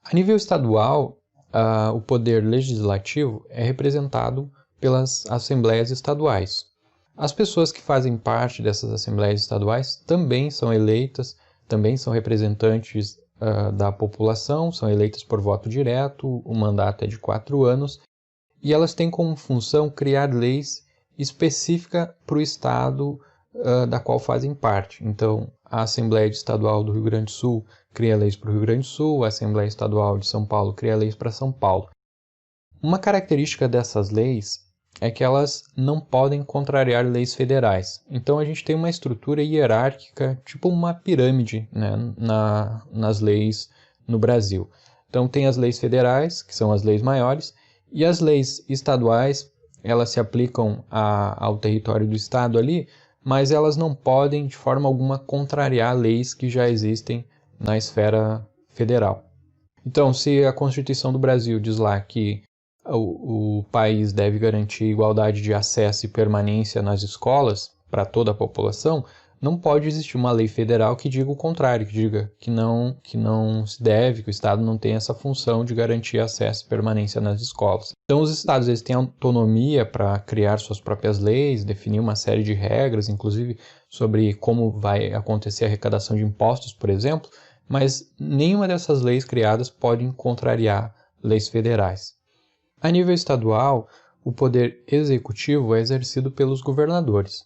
A nível estadual, o poder legislativo é representado pelas assembleias estaduais. As pessoas que fazem parte dessas assembleias estaduais também são eleitas, também são representantes da população, são eleitas por voto direto, o mandato é de 4 anos, e elas têm como função criar leis específicas para o estado da qual fazem parte. Então, a Assembleia Estadual do Rio Grande do Sul cria leis para o Rio Grande do Sul, a Assembleia Estadual de São Paulo cria leis para São Paulo. Uma característica dessas leis é que elas não podem contrariar leis federais. Então a gente tem uma estrutura hierárquica, tipo uma pirâmide, né, nas leis no Brasil. Então tem as leis federais, que são as leis maiores, e as leis estaduais, elas se aplicam ao território do estado ali, mas elas não podem de forma alguma contrariar leis que já existem na esfera federal. Então, se a Constituição do Brasil diz lá que o país deve garantir igualdade de acesso e permanência nas escolas para toda a população, não pode existir uma lei federal que diga o contrário, que diga que não se deve, que o Estado não tem essa função de garantir acesso e permanência nas escolas. Então os Estados eles têm autonomia para criar suas próprias leis, definir uma série de regras, inclusive sobre como vai acontecer a arrecadação de impostos, por exemplo, mas nenhuma dessas leis criadas pode contrariar leis federais. A nível estadual, o poder executivo é exercido pelos governadores.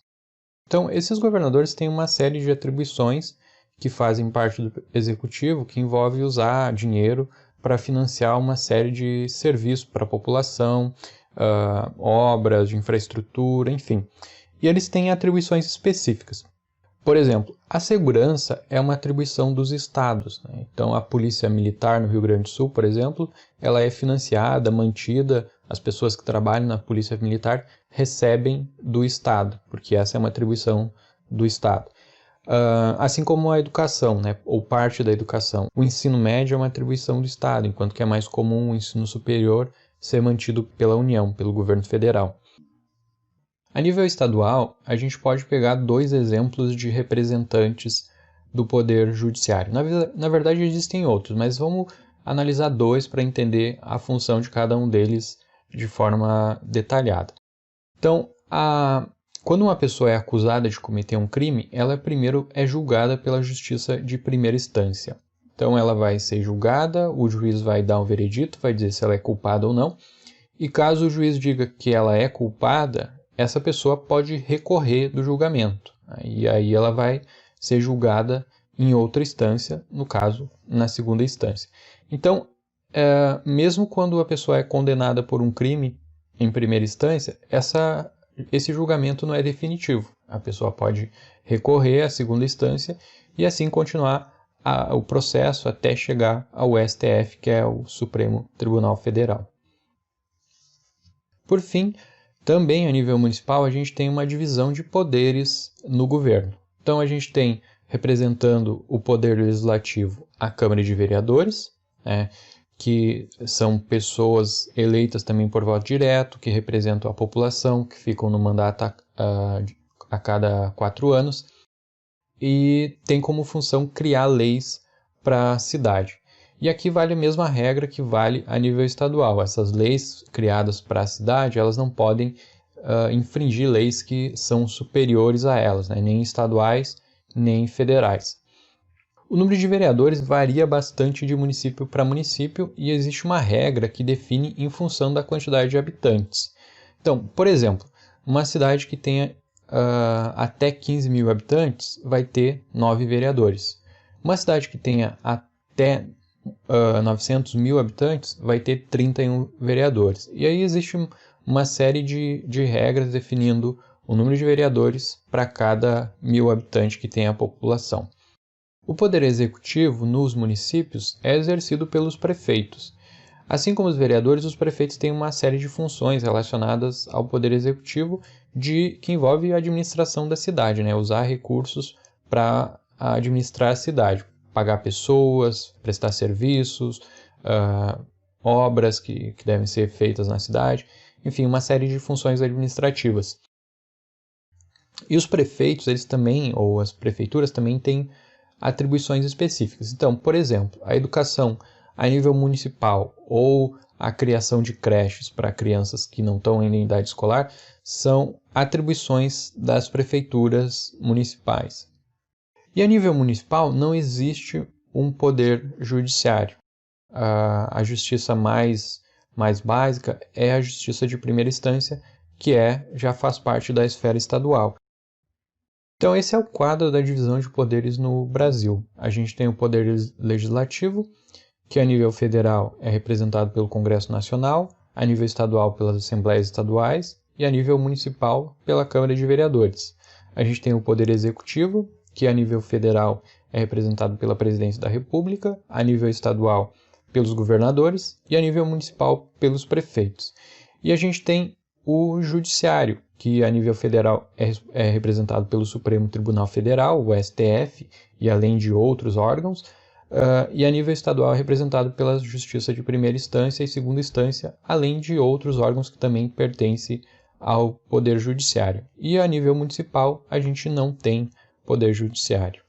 Então, esses governadores têm uma série de atribuições que fazem parte do executivo, que envolve usar dinheiro para financiar uma série de serviços para a população, obras de infraestrutura, enfim. E eles têm atribuições específicas. Por exemplo, a segurança é uma atribuição dos estados, né? Então, a Polícia Militar no Rio Grande do Sul, por exemplo, ela é financiada, mantida, as pessoas que trabalham na Polícia Militar recebem do estado, porque essa é uma atribuição do estado. Assim como a educação, né? Ou parte da educação. O ensino médio é uma atribuição do estado, enquanto que é mais comum o ensino superior ser mantido pela União, pelo governo federal. A nível estadual, a gente pode pegar 2 exemplos de representantes do poder judiciário. Na verdade, existem outros, mas vamos analisar 2 para entender a função de cada um deles de forma detalhada. Então, quando uma pessoa é acusada de cometer um crime, ela primeiro é julgada pela justiça de primeira instância. Então, ela vai ser julgada, o juiz vai dar um veredito, vai dizer se ela é culpada ou não, e caso o juiz diga que ela é culpada, essa pessoa pode recorrer do julgamento. E aí ela vai ser julgada em outra instância, no caso, na segunda instância. Então, mesmo quando a pessoa é condenada por um crime em primeira instância, esse julgamento não é definitivo. A pessoa pode recorrer à segunda instância e assim continuar o processo até chegar ao STF, que é o Supremo Tribunal Federal. Por fim, também a nível municipal, a gente tem uma divisão de poderes no governo. Então, a gente tem, representando o poder legislativo, a Câmara de Vereadores, que são pessoas eleitas também por voto direto, que representam a população, que ficam no mandato a cada 4 anos, e tem como função criar leis para a cidade. E aqui vale a mesma regra que vale a nível estadual. Essas leis criadas para a cidade, elas não podem infringir leis que são superiores a elas, né? Nem estaduais, nem federais. O número de vereadores varia bastante de município para município e existe uma regra que define em função da quantidade de habitantes. Então, por exemplo, uma cidade que tenha até 15 mil habitantes vai ter 9 vereadores. Uma cidade que tenha até 900 mil habitantes vai ter 31 vereadores. E aí existe uma série de regras definindo o número de vereadores para cada 1.000 habitantes que tem a população. O poder executivo nos municípios é exercido pelos prefeitos. Assim como os vereadores, os prefeitos têm uma série de funções relacionadas ao poder executivo que envolve a administração da cidade, né? Usar recursos para administrar a cidade. Pagar pessoas, prestar serviços, obras que devem ser feitas na cidade, enfim, uma série de funções administrativas. E os prefeitos, eles também, ou as prefeituras também têm atribuições específicas. Então, por exemplo, a educação, a nível municipal ou a criação de creches para crianças que não estão em idade escolar são atribuições das prefeituras municipais. E a nível municipal não existe um poder judiciário. A justiça mais básica é a justiça de primeira instância, que já faz parte da esfera estadual. Então esse é o quadro da divisão de poderes no Brasil. A gente tem o poder legislativo, que a nível federal é representado pelo Congresso Nacional, a nível estadual pelas Assembleias Estaduais e a nível municipal pela Câmara de Vereadores. A gente tem o poder executivo, que a nível federal é representado pela Presidência da República, a nível estadual pelos governadores e a nível municipal pelos prefeitos. E a gente tem o Judiciário, que a nível federal é representado pelo Supremo Tribunal Federal, o STF, e além de outros órgãos, e a nível estadual é representado pela Justiça de primeira instância e segunda instância, além de outros órgãos que também pertencem ao Poder Judiciário. E a nível municipal, a gente não tem Poder Judiciário.